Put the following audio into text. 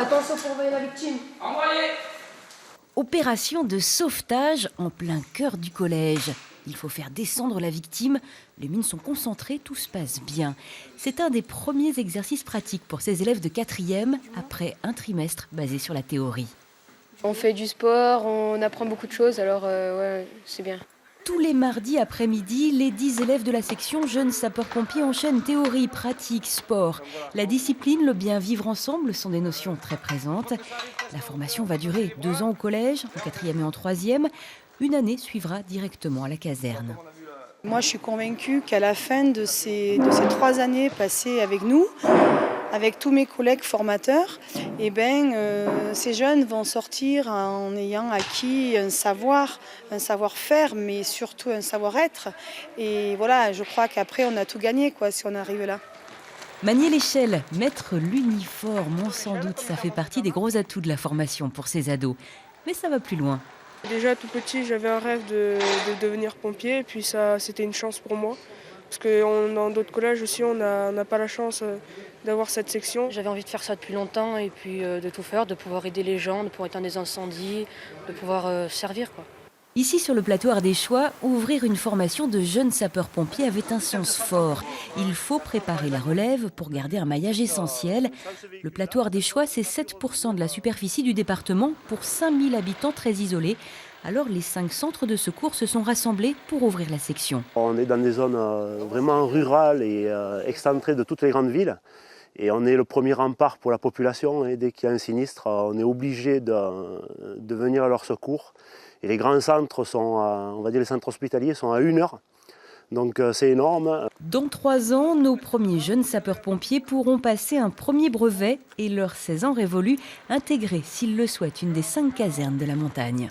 Attention pour envoyer la victime. Envoyez. Opération de sauvetage en plein cœur du collège. Il faut faire descendre la victime. Les mines sont concentrées, tout se passe bien. C'est un des premiers exercices pratiques pour ces élèves de 4e, après un trimestre basé sur la théorie. On fait du sport, on apprend beaucoup de choses, alors ouais, c'est bien. Tous les mardis après-midi, les 10 élèves de la section jeunes sapeurs-pompiers enchaînent théorie, pratique, sport. La discipline, le bien vivre ensemble sont des notions très présentes. La formation va durer 2 ans au collège, en 4e et en 3e. Une année suivra directement à la caserne. Moi, je suis convaincue qu'à la fin de ces 3 années passées avec nous, avec tous mes collègues formateurs, ces jeunes vont sortir en ayant acquis un savoir-faire, mais surtout un savoir-être. Et voilà, je crois qu'après, on a tout gagné, si on arrive là. Manier l'échelle, mettre l'uniforme, sans doute, ça fait partie des gros atouts de la formation pour ces ados. Mais ça va plus loin. Déjà tout petit, j'avais un rêve de devenir pompier, et puis ça, c'était une chance pour moi. Parce que dans d'autres collèges aussi, on n'a pas la chance d'avoir cette section. J'avais envie de faire ça depuis longtemps et puis de tout faire, de pouvoir aider les gens, de pouvoir éteindre des incendies, de pouvoir servir, quoi. Ici, sur le plateau Ardéchois, ouvrir une formation de jeunes sapeurs-pompiers avait un sens fort. Il faut préparer la relève pour garder un maillage essentiel. Le plateau Ardéchois, c'est 7% de la superficie du département pour 5000 habitants très isolés. Alors, les 5 centres de secours se sont rassemblés pour ouvrir la section. On est dans des zones vraiment rurales et excentrées de toutes les grandes villes. Et on est le premier rempart pour la population. Et dès qu'il y a un sinistre, on est obligé de venir à leur secours. Et les grands centres on va dire les centres hospitaliers, sont à 1 heure. Donc c'est énorme. Dans 3 ans, nos premiers jeunes sapeurs-pompiers pourront passer un premier brevet et leurs 16 ans révolus intégrer, s'ils le souhaitent, une des 5 casernes de la montagne.